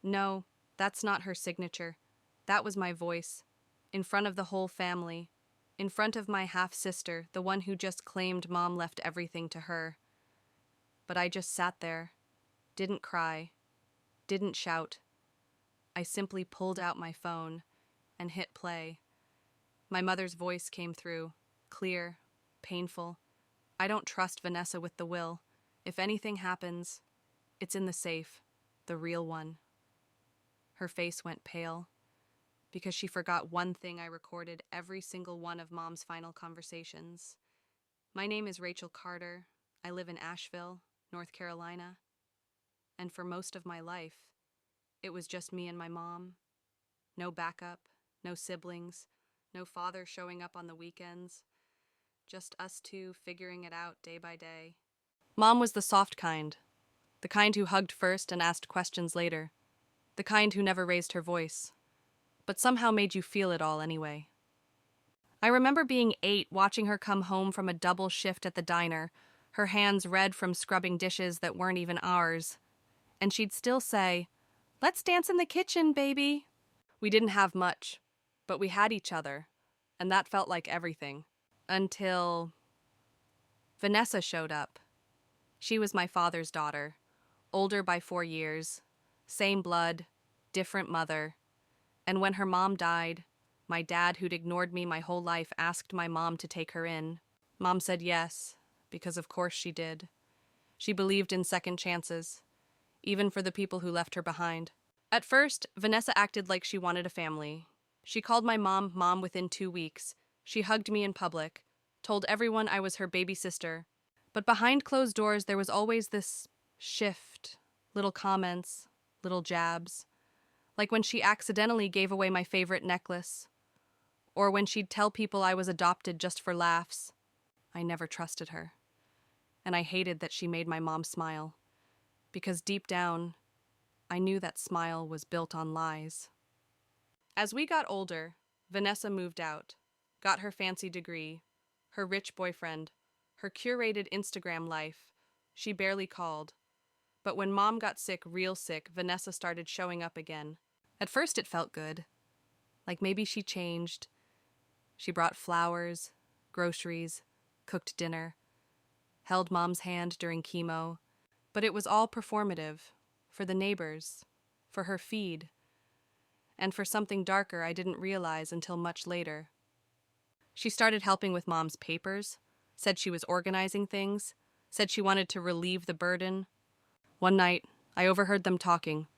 No, that's not her signature. That was my voice. In front of the whole family. In front of my half-sister, the one who just claimed Mom left everything to her. But I just sat there. Didn't cry. Didn't shout. I simply pulled out my phone and hit play. My mother's voice came through. Clear. Painful. I don't trust Vanessa with the will. If anything happens, it's in the safe. The real one. Her face went pale, because she forgot one thing I recorded every single one of Mom's final conversations. My name is Rachel Carter. I live in Asheville, North Carolina. And for most of my life, it was just me and my mom. No backup, no siblings, no father showing up on the weekends. Just us two figuring it out day by day. Mom was the soft kind, the kind who hugged first and asked questions later, the kind who never raised her voice, but somehow made you feel it all anyway. I remember being 8, watching her come home from a double shift at the diner, her hands red from scrubbing dishes that weren't even ours, and she'd still say, "Let's dance in the kitchen, baby." We didn't have much, but we had each other, and that felt like everything. Until Vanessa showed up. She was my father's daughter, older by 4 years, same blood, different mother. And when her mom died, my dad, who'd ignored me my whole life, asked my mom to take her in. Mom said yes, because of course she did. She believed in second chances, even for the people who left her behind. At first, Vanessa acted like she wanted a family. She called my mom Mom within 2 weeks. She hugged me in public, told everyone I was her baby sister. But behind closed doors, there was always this shift, little comments, little jabs. Like when she accidentally gave away my favorite necklace, or when she'd tell people I was adopted just for laughs. I never trusted her. And I hated that she made my mom smile, because deep down, I knew that smile was built on lies. As we got older, Vanessa moved out, got her fancy degree, her rich boyfriend, her curated Instagram life. She barely called. But when Mom got sick, real sick, Vanessa started showing up again. At first it felt good. Like maybe she changed. She brought flowers, groceries, cooked dinner, held Mom's hand during chemo. But it was all performative, for the neighbors, for her feed, and for something darker I didn't realize until much later. She started helping with Mom's papers, said she was organizing things, said she wanted to relieve the burden. One night, I overheard them talking.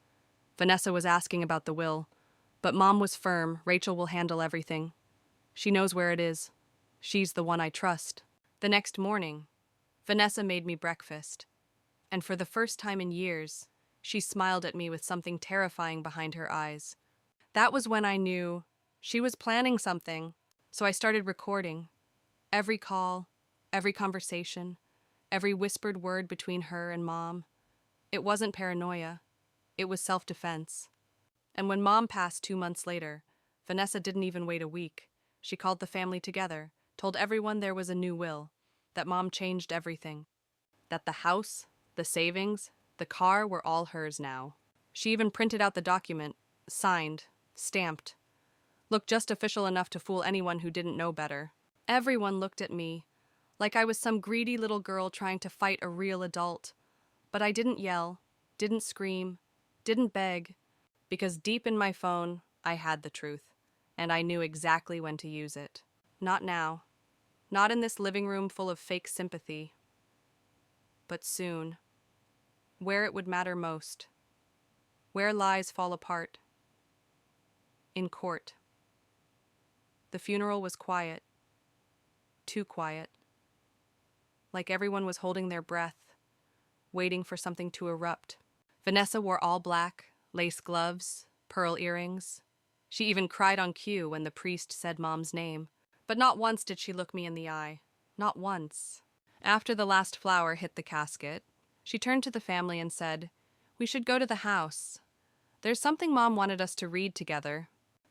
Vanessa was asking about the will, but Mom was firm. Rachel will handle everything. She knows where it is. She's the one I trust. The next morning, Vanessa made me breakfast, and for the first time in years, she smiled at me with something terrifying behind her eyes. That was when I knew she was planning something, so I started recording. Every call, every conversation, every whispered word between her and Mom. It wasn't paranoia. It was self-defense. And when Mom passed 2 months later, Vanessa didn't even wait a week. She called the family together, told everyone there was a new will, that Mom changed everything, that the house, the savings, the car were all hers now. She even printed out the document, signed, stamped. Looked just official enough to fool anyone who didn't know better. Everyone looked at me, like I was some greedy little girl trying to fight a real adult. But I didn't yell, didn't scream, didn't beg, because deep in my phone, I had the truth, and I knew exactly when to use it. Not now. Not in this living room full of fake sympathy. But soon. Where it would matter most. Where lies fall apart. In court. The funeral was quiet. Too quiet. Like everyone was holding their breath, waiting for something to erupt. Vanessa wore all black, lace gloves, pearl earrings. She even cried on cue when the priest said Mom's name. But not once did she look me in the eye. Not once. After the last flower hit the casket, she turned to the family and said, "We should go to the house. There's something Mom wanted us to read together."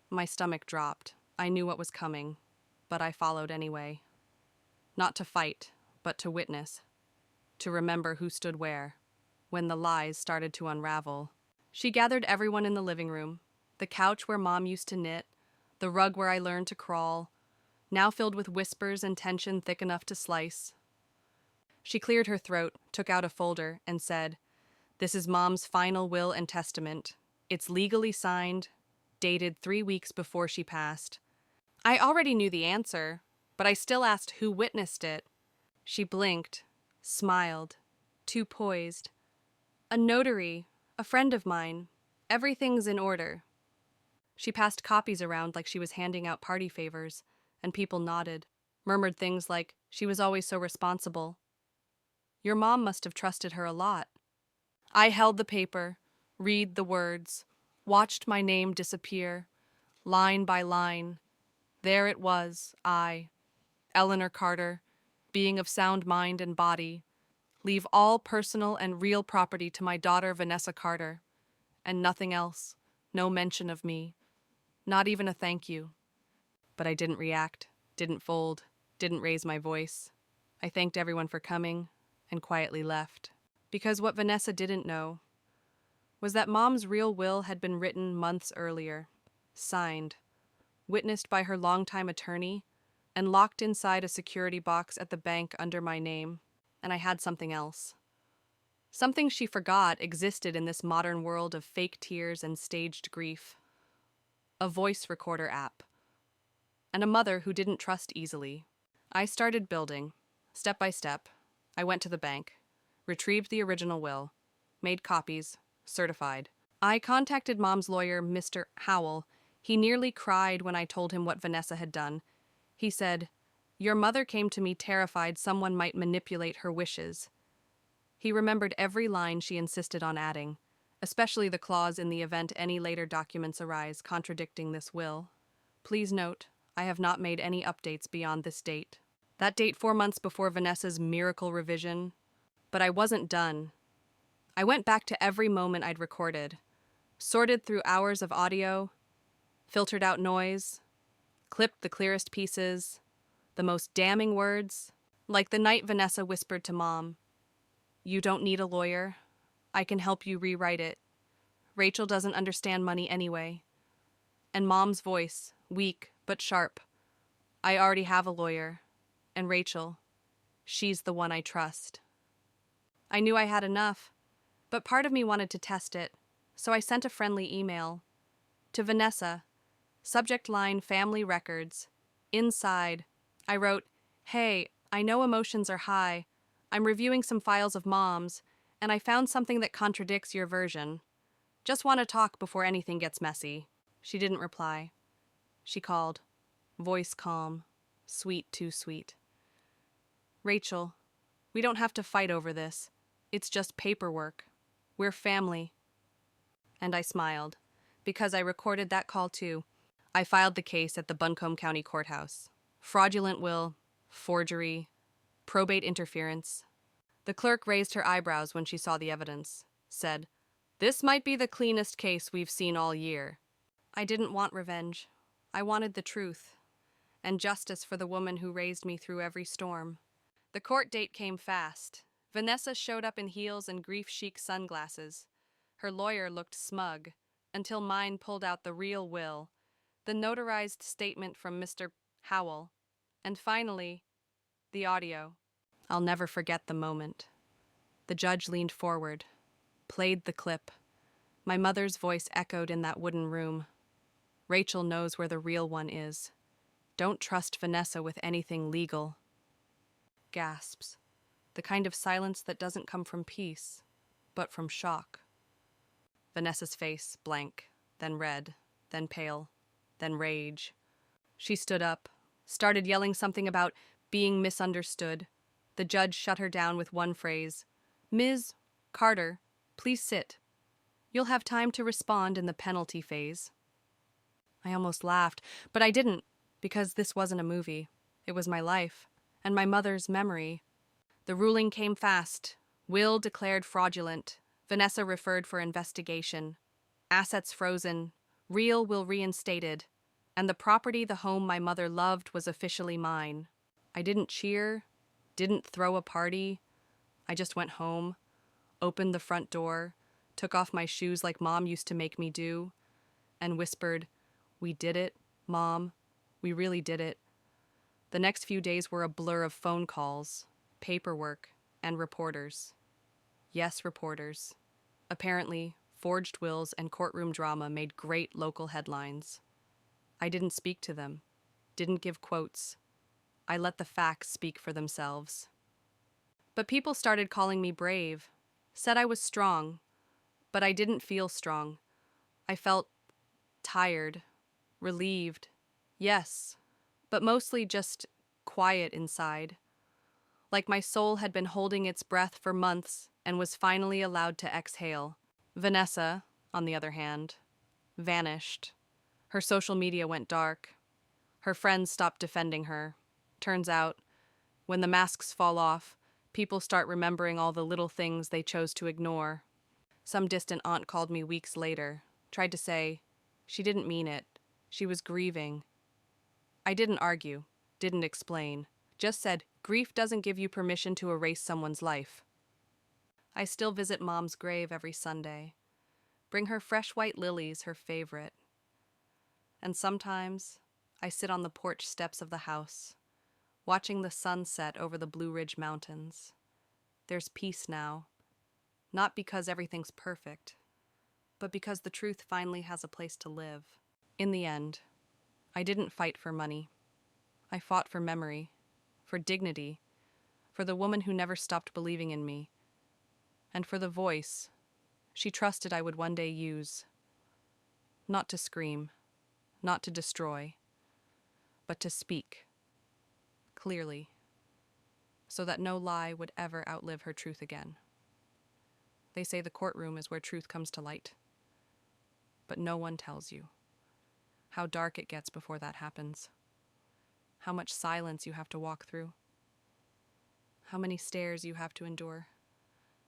My stomach dropped. I knew what was coming, but I followed anyway. Not to fight, but to witness. To remember who stood where. When the lies started to unravel. She gathered everyone in the living room, the couch where Mom used to knit, the rug where I learned to crawl, now filled with whispers and tension thick enough to slice. She cleared her throat, took out a folder, and said, "This is Mom's final will and testament. It's legally signed, dated 3 weeks before she passed." I already knew the answer, but I still asked who witnessed it. She blinked, smiled, too poised. "A notary, a friend of mine. Everything's in order." She passed copies around like she was handing out party favors, and people nodded, murmured things like she was always so responsible. Your mom must have trusted her a lot. I held the paper, read the words, watched my name disappear, line by line. There it was, I, Eleanor Carter, being of sound mind and body, leave all personal and real property to my daughter Vanessa Carter, and nothing else, no mention of me, not even a thank you. But I didn't react, didn't fold, didn't raise my voice. I thanked everyone for coming and quietly left. Because what Vanessa didn't know was that Mom's real will had been written months earlier, signed, witnessed by her longtime attorney, and locked inside a security box at the bank under my name. And I had something else. Something she forgot existed in this modern world of fake tears and staged grief. A voice recorder app. And a mother who didn't trust easily. I started building, step by step. I went to the bank, retrieved the original will, made copies, certified. I contacted Mom's lawyer, Mr. Howell. He nearly cried when I told him what Vanessa had done. He said, "Your mother came to me terrified someone might manipulate her wishes." He remembered every line she insisted on adding, especially the clause in the event any later documents arise contradicting this will. Please note, I have not made any updates beyond this date. That date 4 months before Vanessa's miracle revision. But I wasn't done. I went back to every moment I'd recorded, sorted through hours of audio, filtered out noise, clipped the clearest pieces, the most damning words, like the night Vanessa whispered to Mom, "You don't need a lawyer. I can help you rewrite it. Rachel doesn't understand money anyway." And Mom's voice, weak but sharp, "I already have a lawyer. And Rachel, she's the one I trust." I knew I had enough, but part of me wanted to test it, so I sent a friendly email. To Vanessa, subject line family records. Inside, I wrote, "Hey, I know emotions are high. I'm reviewing some files of Mom's, and I found something that contradicts your version. Just want to talk before anything gets messy." She didn't reply. She called, voice calm, sweet too sweet. "Rachel, we don't have to fight over this. It's just paperwork. We're family." And I smiled, because I recorded that call too. I filed the case at the Buncombe County Courthouse. Fraudulent will, forgery, probate interference. The clerk raised her eyebrows when she saw the evidence, said, "This might be the cleanest case we've seen all year." I didn't want revenge. I wanted the truth, and justice for the woman who raised me through every storm. The court date came fast. Vanessa showed up in heels and grief-chic sunglasses. Her lawyer looked smug, until mine pulled out the real will, the notarized statement from Mr. Howell, and finally, the audio. I'll never forget the moment. The judge leaned forward, played the clip. My mother's voice echoed in that wooden room. "Rachel knows where the real one is. Don't trust Vanessa with anything legal." Gasps. The kind of silence that doesn't come from peace, but from shock. Vanessa's face blank, then red, then pale, then rage. She stood up, started yelling something about being misunderstood. The judge shut her down with one phrase, "Ms. Carter, please sit. You'll have time to respond in the penalty phase." I almost laughed, but I didn't, because this wasn't a movie. It was my life, and my mother's memory. The ruling came fast. Will declared fraudulent. Vanessa referred for investigation. Assets frozen. Real will reinstated. And the property the home my mother loved was officially mine. I didn't cheer, didn't throw a party. I just went home, opened the front door, took off my shoes like Mom used to make me do, and whispered, "We did it, Mom. We really did it." The next few days were a blur of phone calls, paperwork, and reporters. Yes, reporters. Apparently, forged wills and courtroom drama made great local headlines. I didn't speak to them, didn't give quotes. I let the facts speak for themselves. But people started calling me brave, said I was strong, but I didn't feel strong. I felt tired, relieved, yes, but mostly just quiet inside. Like my soul had been holding its breath for months and was finally allowed to exhale. Vanessa, on the other hand, vanished. Her social media went dark. Her friends stopped defending her. Turns out, when the masks fall off, people start remembering all the little things they chose to ignore. Some distant aunt called me weeks later, tried to say, she didn't mean it. She was grieving. I didn't argue, didn't explain, just said, grief doesn't give you permission to erase someone's life. I still visit Mom's grave every Sunday. Bring her fresh white lilies, her favorite. And sometimes I sit on the porch steps of the house, watching the sun set over the Blue Ridge Mountains. There's peace now, not because everything's perfect, but because the truth finally has a place to live. In the end, I didn't fight for money. I fought for memory, for dignity, for the woman who never stopped believing in me, and for the voice she trusted I would one day use. Not to scream, not to destroy, but to speak, clearly, so that no lie would ever outlive her truth again. They say the courtroom is where truth comes to light, but no one tells you how dark it gets before that happens, how much silence you have to walk through, how many stares you have to endure,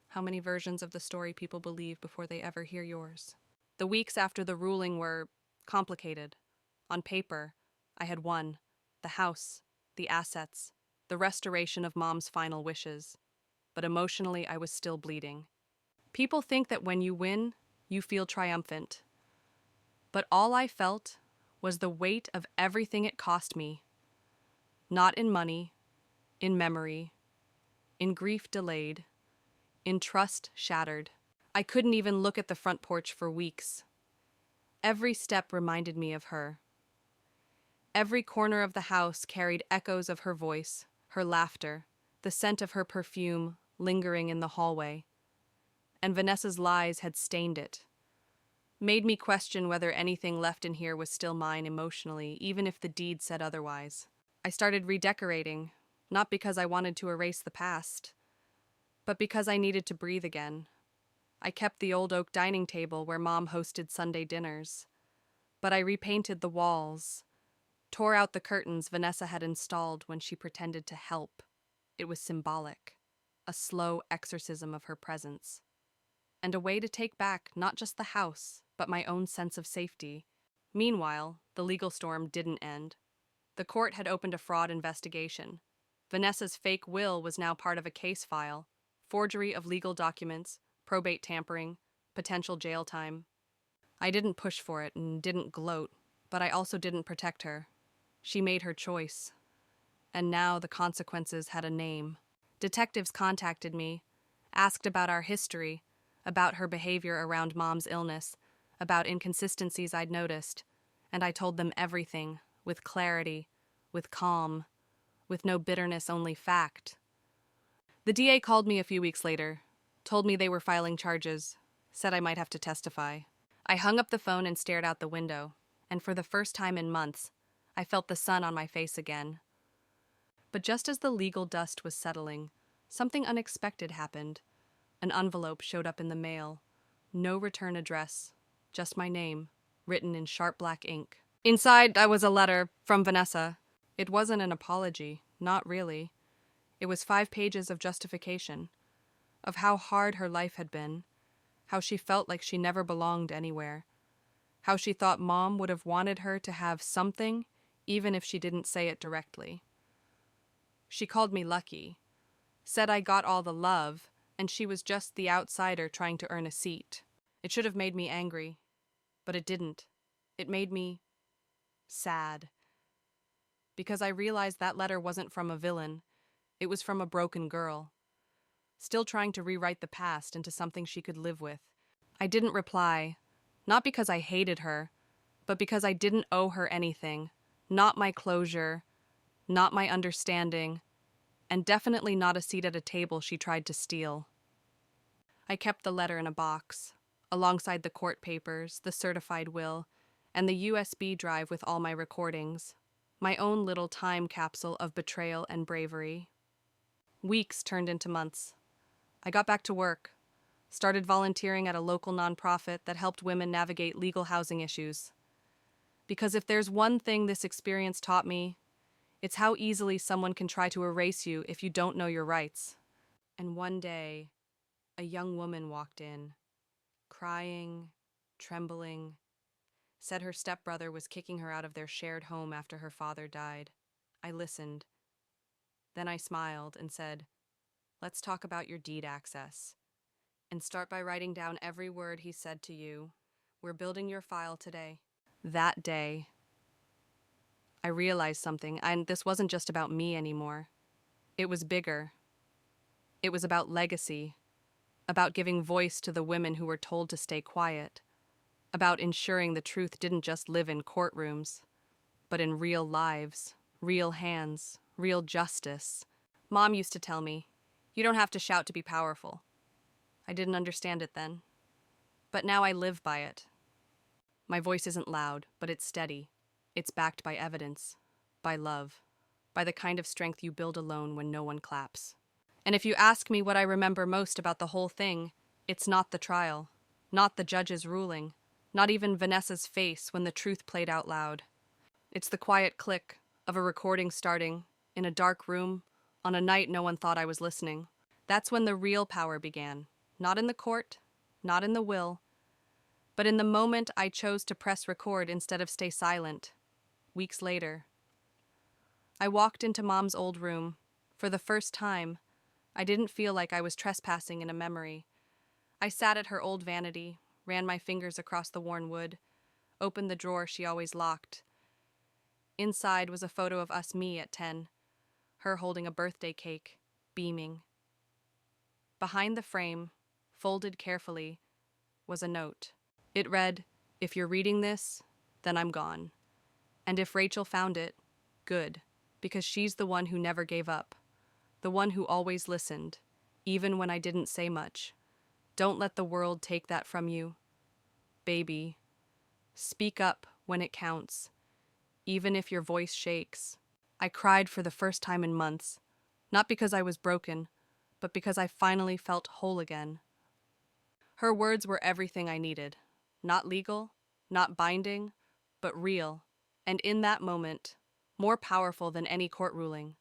how many versions of the story people believe before they ever hear yours. The weeks after the ruling were complicated. On paper, I had won: the house, the assets, the restoration of Mom's final wishes. But emotionally, I was still bleeding. People think that when you win, you feel triumphant. But all I felt was the weight of everything it cost me. Not in money, in memory, in grief delayed, in trust shattered. I couldn't even look at the front porch for weeks. Every step reminded me of her. Every corner of the house carried echoes of her voice, her laughter, the scent of her perfume lingering in the hallway. And Vanessa's lies had stained it, made me question whether anything left in here was still mine emotionally, even if the deed said otherwise. I started redecorating, not because I wanted to erase the past, but because I needed to breathe again. I kept the old oak dining table where Mom hosted Sunday dinners, but I repainted the walls, tore out the curtains Vanessa had installed when she pretended to help. It was symbolic, a slow exorcism of her presence, and a way to take back not just the house, but my own sense of safety. Meanwhile, the legal storm didn't end. The court had opened a fraud investigation. Vanessa's fake will was now part of a case file: forgery of legal documents, probate tampering, potential jail time. I didn't push for it and didn't gloat, but I also didn't protect her. She made her choice, and now the consequences had a name. Detectives contacted me, asked about our history, about her behavior around Mom's illness, about inconsistencies I'd noticed, and I told them everything, with clarity, with calm, with no bitterness, only fact. The DA called me a few weeks later, told me they were filing charges, said I might have to testify. I hung up the phone and stared out the window, and for the first time in months, I felt the sun on my face again. But just as the legal dust was settling, something unexpected happened. An envelope showed up in the mail. No return address, just my name, written in sharp black ink. Inside was a letter from Vanessa. It wasn't an apology, not really. It was 5 pages of justification, of how hard her life had been, how she felt like she never belonged anywhere, how she thought Mom would have wanted her to have something, even if she didn't say it directly. She called me lucky, said I got all the love, and she was just the outsider trying to earn a seat. It should have made me angry, but it didn't. It made me sad. Because I realized that letter wasn't from a villain. It was from a broken girl, still trying to rewrite the past into something she could live with. I didn't reply, not because I hated her, but because I didn't owe her anything. Not my closure, not my understanding, and definitely not a seat at a table she tried to steal. I kept the letter in a box, alongside the court papers, the certified will, and the USB drive with all my recordings. My own little time capsule of betrayal and bravery. Weeks turned into months. I got back to work, started volunteering at a local nonprofit that helped women navigate legal housing issues. Because if there's one thing this experience taught me, it's how easily someone can try to erase you if you don't know your rights. And one day, a young woman walked in, crying, trembling, said her stepbrother was kicking her out of their shared home after her father died. I listened. Then I smiled and said, "Let's talk about your deed access. And start by writing down every word he said to you. We're building your file today." That day, I realized something, and this wasn't just about me anymore. It was bigger. It was about legacy, about giving voice to the women who were told to stay quiet, about ensuring the truth didn't just live in courtrooms, but in real lives, real hands, real justice. Mom used to tell me, "You don't have to shout to be powerful." I didn't understand it then, but now I live by it. My voice isn't loud, but it's steady. It's backed by evidence, by love, by the kind of strength you build alone when no one claps. And if you ask me what I remember most about the whole thing, it's not the trial, not the judge's ruling, not even Vanessa's face when the truth played out loud. It's the quiet click of a recording starting in a dark room on a night no one thought I was listening. That's when the real power began, not in the court, not in the will, but in the moment I chose to press record instead of stay silent. Weeks later, I walked into Mom's old room. For the first time, I didn't feel like I was trespassing in a memory. I sat at her old vanity, ran my fingers across the worn wood, opened the drawer she always locked. Inside was a photo of me at 10, her holding a birthday cake, beaming. Behind the frame, folded carefully, was a note. It read, "If you're reading this, then I'm gone. And if Rachel found it, good, because she's the one who never gave up, the one who always listened, even when I didn't say much. Don't let the world take that from you. Baby, speak up when it counts, even if your voice shakes." I cried for the first time in months, not because I was broken, but because I finally felt whole again. Her words were everything I needed. Not legal, not binding, but real, and in that moment, more powerful than any court ruling.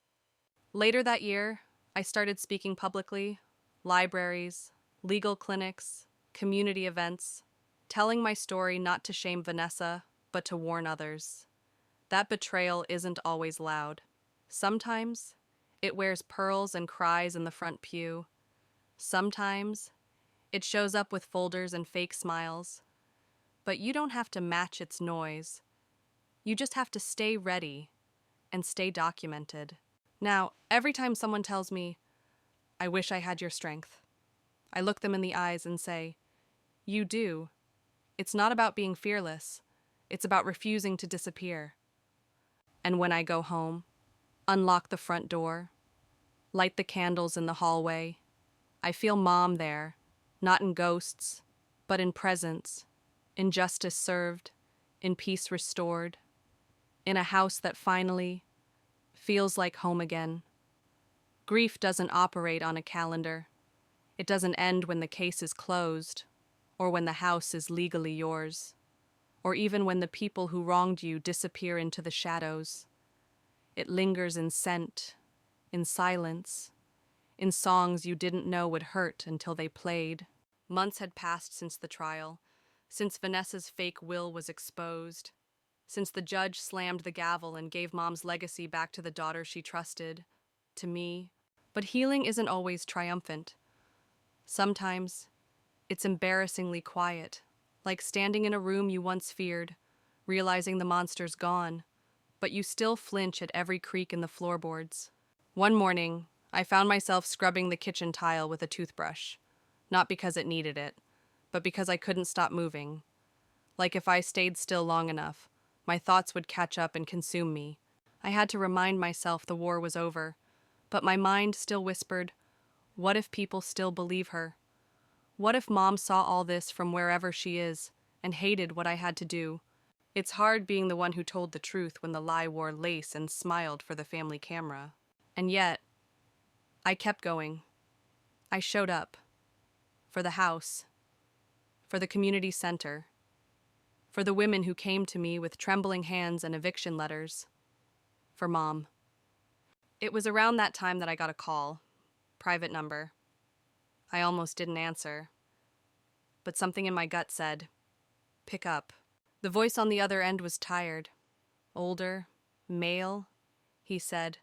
Later that year, I started speaking publicly, libraries, legal clinics, community events, telling my story not to shame Vanessa, but to warn others. That betrayal isn't always loud. Sometimes, it wears pearls and cries in the front pew. Sometimes, it shows up with folders and fake smiles. But you don't have to match its noise. You just have to stay ready and stay documented. Now, every time someone tells me, "I wish I had your strength," I look them in the eyes and say, "You do. It's not about being fearless. It's about refusing to disappear." And when I go home, unlock the front door, light the candles in the hallway, I feel Mom there, not in ghosts, but in presence, in justice served, in peace restored, in a house that finally feels like home again. Grief doesn't operate on a calendar. It doesn't end when the case is closed, or when the house is legally yours, or even when the people who wronged you disappear into the shadows. It lingers in scent, in silence, in songs you didn't know would hurt until they played. Months had passed since the trial, since Vanessa's fake will was exposed, since the judge slammed the gavel and gave Mom's legacy back to the daughter she trusted, to me. But healing isn't always triumphant. Sometimes It's embarrassingly quiet, like standing in a room you once feared, realizing the monster's gone, but you still flinch at every creak in the floorboards. One morning, I found myself scrubbing the kitchen tile with a toothbrush, not because it needed it, but because I couldn't stop moving. Like if I stayed still long enough, my thoughts would catch up and consume me. I had to remind myself the war was over, but my mind still whispered, what if people still believe her? What if Mom saw all this from wherever she is and hated what I had to do? It's hard being the one who told the truth when the lie wore lace and smiled for the family camera. And yet, I kept going. I showed up. For the house. For the community center. For the women who came to me with trembling hands and eviction letters. For Mom. It was around that time that I got a call. Private number. I almost didn't answer. But something in my gut said, pick up. The voice on the other end was tired. Older. Male. He said,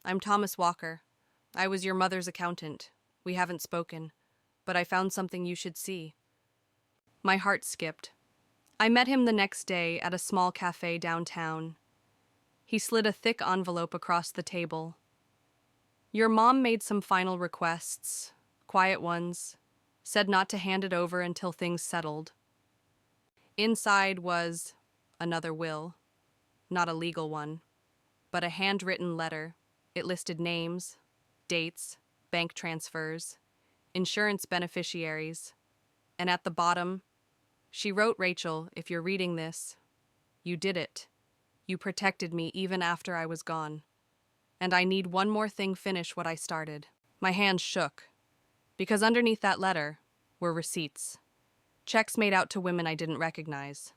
I'm Thomas Walker. I was your mother's accountant. We haven't spoken, but I found something you should see. My heart skipped. I met him the next day at a small cafe downtown. He slid a thick envelope across the table. Your mom made some final requests, quiet ones, said not to hand it over until things settled. Inside was another will, not a legal one, but a handwritten letter. It listed names, dates, bank transfers, insurance beneficiaries, and at the bottom, she wrote, Rachel, if you're reading this, you did it. You protected me even after I was gone. And I need one more thing finish what I started. My hands shook, because underneath that letter were receipts. Checks made out to women I didn't recognize.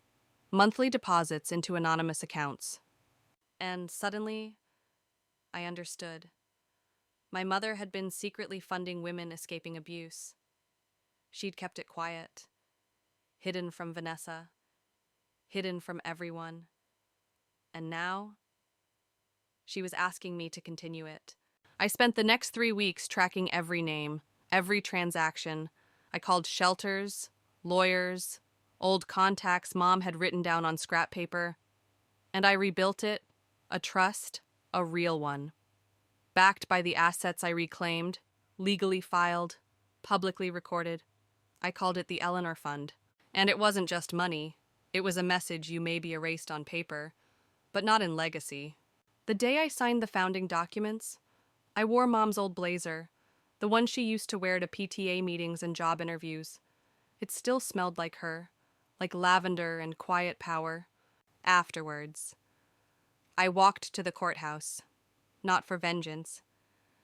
Monthly deposits into anonymous accounts. And suddenly, I understood. My mother had been secretly funding women escaping abuse. She'd kept it quiet, hidden from Vanessa, hidden from everyone. And now, she was asking me to continue it. I spent the next 3 weeks tracking every name, every transaction. I called shelters, lawyers, old contacts Mom had written down on scrap paper, and I rebuilt it, a trust, a real one. Backed by the assets I reclaimed, legally filed, publicly recorded. I called it the Eleanor Fund. And it wasn't just money. It was a message you may be erased on paper, but not in legacy. The day I signed the founding documents, I wore Mom's old blazer, the one she used to wear to PTA meetings and job interviews. It still smelled like her, like lavender and quiet power. Afterwards, I walked to the courthouse, not for vengeance,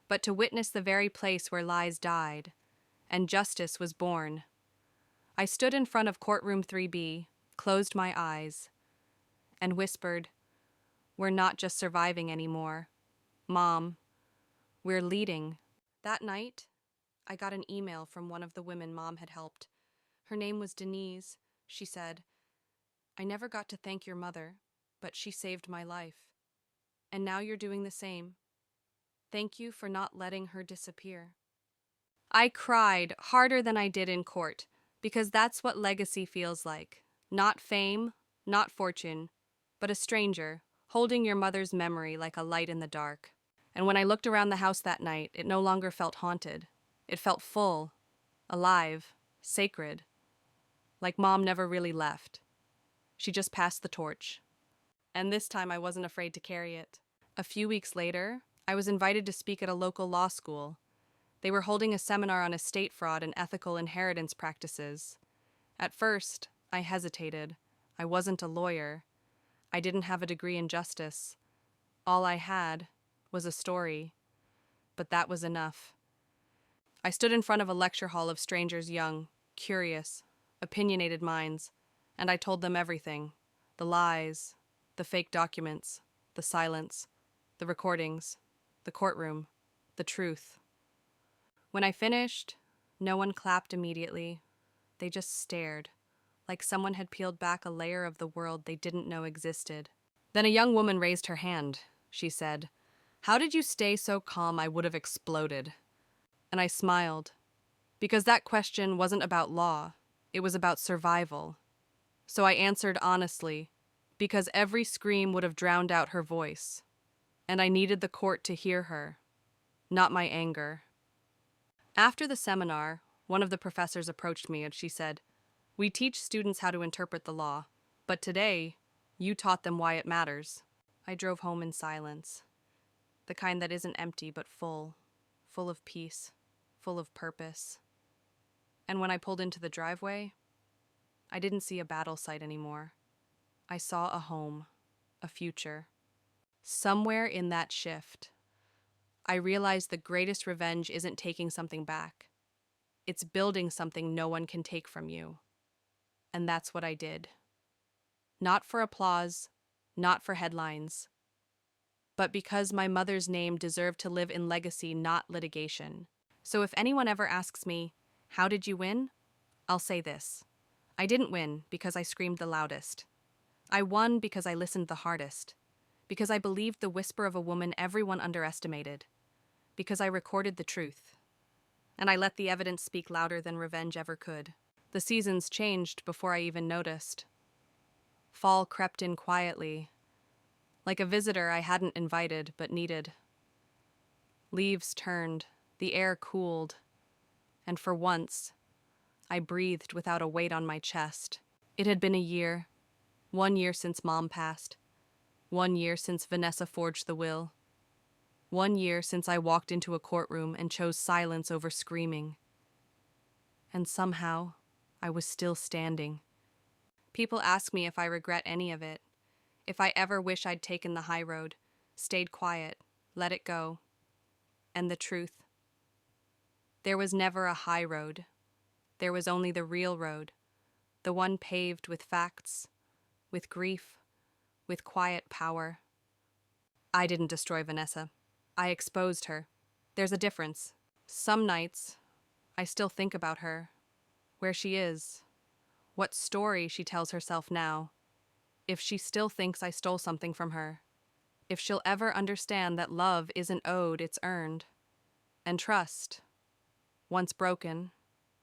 but to witness the very place where lies died, and justice was born. I stood in front of courtroom 3B, closed my eyes, and whispered, we're not just surviving anymore. Mom, we're leading. That night, I got an email from one of the women Mom had helped. Her name was Denise. She said, I never got to thank your mother, but she saved my life. And now you're doing the same. Thank you for not letting her disappear. I cried harder than I did in court, because that's what legacy feels like. Not fame, not fortune, but a stranger, holding your mother's memory like a light in the dark. And when I looked around the house that night, it no longer felt haunted. It felt full, alive, sacred. Like Mom never really left. She just passed the torch. And this time I wasn't afraid to carry it. A few weeks later, I was invited to speak at a local law school. They were holding a seminar on estate fraud and ethical inheritance practices. At first, I hesitated. I wasn't a lawyer. I didn't have a degree in justice. All I had was a story. But that was enough. I stood in front of a lecture hall of strangers young, curious, opinionated minds, and I told them everything. The lies, the fake documents, the silence, the recordings, the courtroom, the truth. When I finished, no one clapped immediately. They just stared, like someone had peeled back a layer of the world they didn't know existed. Then a young woman raised her hand. She said, how did you stay so calm? I would have exploded. And I smiled, Because that question wasn't about law, it was about survival. So I answered honestly, because every scream would have drowned out her voice, and I needed the court to hear her, not my anger. After the seminar, one of the professors approached me and she said, "We teach students how to interpret the law, but today, you taught them why it matters." I drove home in silence, the kind that isn't empty but full of peace, full of purpose. And when I pulled into the driveway, I didn't see a battle site anymore. I saw a home, a future. Somewhere in that shift, I realized the greatest revenge isn't taking something back. It's building something no one can take from you. And that's what I did. Not for applause, not for headlines, but because my mother's name deserved to live in legacy, not litigation. So if anyone ever asks me, "How did you win?" I'll say this. I didn't win because I screamed the loudest. I won because I listened the hardest. Because I believed the whisper of a woman everyone underestimated. Because I recorded the truth. And I let the evidence speak louder than revenge ever could. The seasons changed before I even noticed. Fall crept in quietly, like a visitor I hadn't invited but needed. Leaves turned, the air cooled, and for once, I breathed without a weight on my chest. It had been a year, 1 year since Mom passed, 1 year since Vanessa forged the will, 1 year since I walked into a courtroom and chose silence over screaming. And somehow, I was still standing. People ask me if I regret any of it, if I ever wish I'd taken the high road, stayed quiet, let it go. And the truth, there was never a high road. There was only the real road, the one paved with facts, with grief, with quiet power. I didn't destroy Vanessa. I exposed her. There's a difference. Some nights, I still think about her, where she is, what story she tells herself now, if she still thinks I stole something from her, if she'll ever understand that love isn't owed, it's earned, and trust, once broken,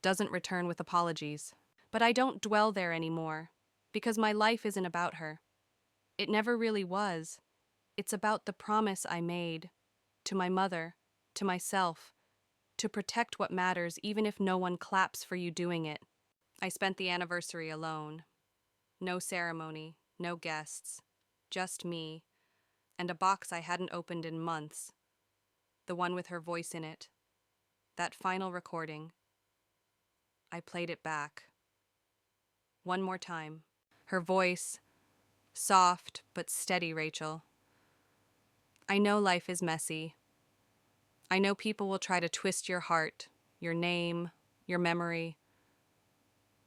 doesn't return with apologies. But I don't dwell there anymore, because my life isn't about her. It never really was. It's about the promise I made, to my mother, to myself, to protect what matters even if no one claps for you doing it. I spent the anniversary alone. No ceremony, no guests, just me, and a box I hadn't opened in months, the one with her voice in it. That final recording. I played it back. One more time. Her voice, soft but steady, Rachel. I know life is messy. I know people will try to twist your heart, your name, your memory.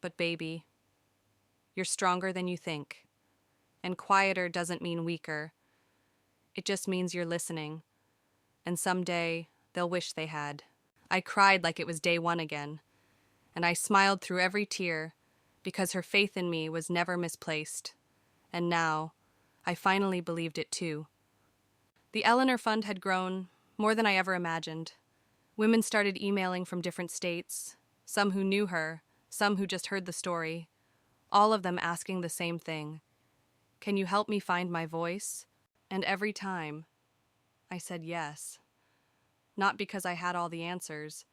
But baby, you're stronger than you think. And quieter doesn't mean weaker. It just means you're listening. And someday, they'll wish they had. I cried like it was day one again. And I smiled through every tear because her faith in me was never misplaced. And now, I finally believed it too. The Eleanor Fund had grown more than I ever imagined. Women started emailing from different states, some who knew her, some who just heard the story, all of them asking the same thing. Can you help me find my voice? And every time, I said yes. Not because I had all the answers,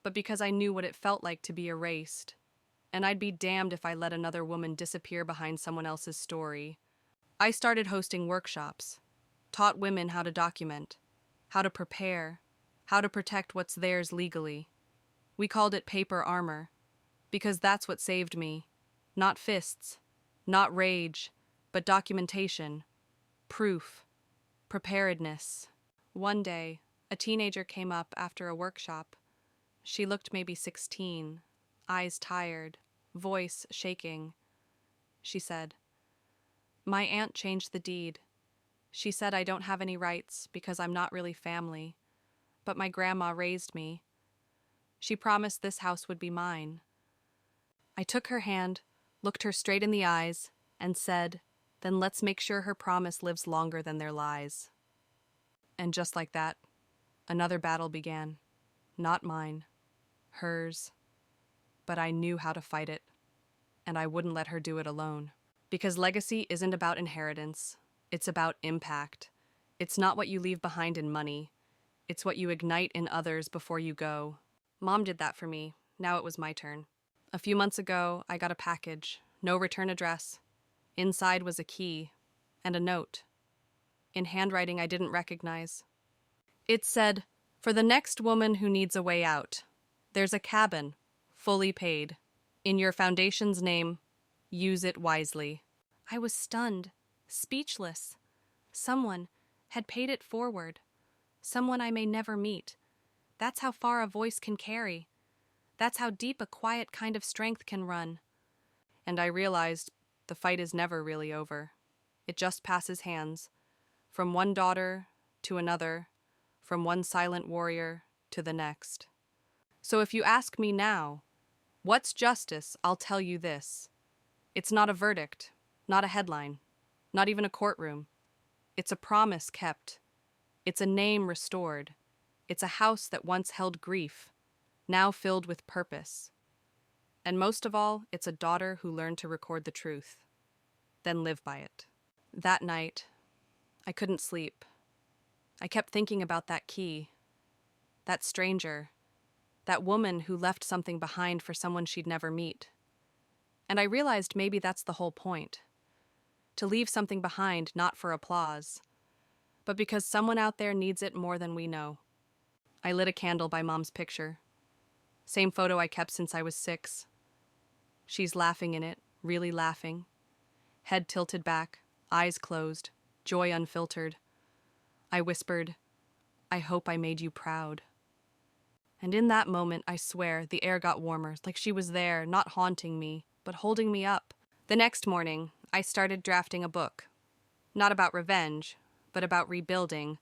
but because I knew what it felt like to be erased. And I'd be damned if I let another woman disappear behind someone else's story. I started hosting workshops, taught women how to document, how to prepare, how to protect what's theirs legally. We called it paper armor, because that's what saved me. Not fists, not rage, but documentation, proof, preparedness. One day, a teenager came up after a workshop. She looked maybe 16, eyes tired, voice shaking. She said, "My aunt changed the deed. She said I don't have any rights because I'm not really family, but my grandma raised me. She promised this house would be mine." I took her hand, looked her straight in the eyes, and said, "Then let's make sure her promise lives longer than their lies." And just like that, another battle began. Not mine, hers. but I knew how to fight it, and I wouldn't let her do it alone. Because legacy isn't about inheritance, it's about impact. It's not what you leave behind in money, it's what you ignite in others before you go. Mom did that for me, now it was my turn. A few months ago, I got a package, no return address. Inside was a key and a note, in handwriting I didn't recognize. It said, "For the next woman who needs a way out, there's a cabin, fully paid. In your foundation's name, use it wisely." I was stunned, speechless. Someone had paid it forward. Someone I may never meet. That's how far a voice can carry. That's how deep a quiet kind of strength can run. And I realized the fight is never really over. It just passes hands, from one daughter to another, from one silent warrior to the next. So if you ask me now, what's justice, I'll tell you this. It's not a verdict, not a headline, not even a courtroom. It's a promise kept. It's a name restored. It's a house that once held grief, now filled with purpose. And most of all, it's a daughter who learned to record the truth, then live by it. That night, I couldn't sleep. I kept thinking about that key, that stranger, that woman who left something behind for someone she'd never meet. And I realized maybe that's the whole point. To leave something behind not for applause, but because someone out there needs it more than we know. I lit a candle by Mom's picture. Same photo I kept since I was 6. She's laughing in it, really laughing. Head tilted back, eyes closed, joy unfiltered. I whispered, "I hope I made you proud." And in that moment, I swear, the air got warmer, like she was there, not haunting me, but holding me up. The next morning, I started drafting a book. Not about revenge, but about rebuilding,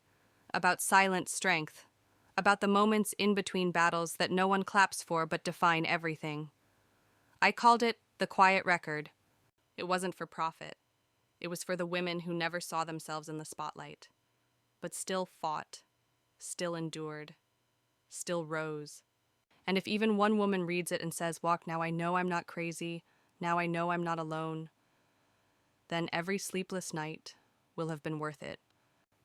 about silent strength, about the moments in between battles that no one claps for but define everything. I called it The Quiet Record. It wasn't for profit. It was for the women who never saw themselves in the spotlight, but still fought, still endured, still rose. And if even one woman reads it and says, "Walk, now I know I'm not crazy, now I know I'm not alone," then every sleepless night will have been worth it.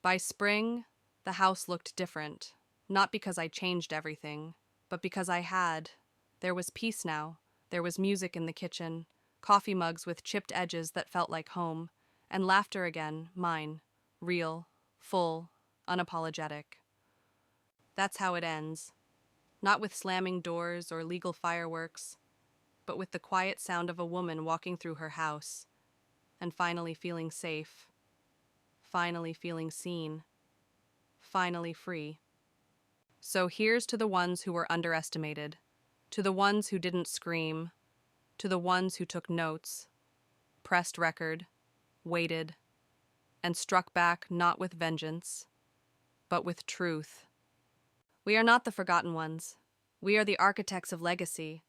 By spring, the house looked different, not because I changed everything, but because I had. There was peace now. There was music in the kitchen, coffee mugs with chipped edges that felt like home, and laughter again, mine, real, full, unapologetic. That's how it ends. Not with slamming doors or legal fireworks, but with the quiet sound of a woman walking through her house, and finally feeling safe, finally feeling seen, finally free. So here's to the ones who were underestimated, to the ones who didn't scream, to the ones who took notes, pressed record, waited, and struck back not with vengeance, but with truth. We are not the forgotten ones. We are the architects of legacy,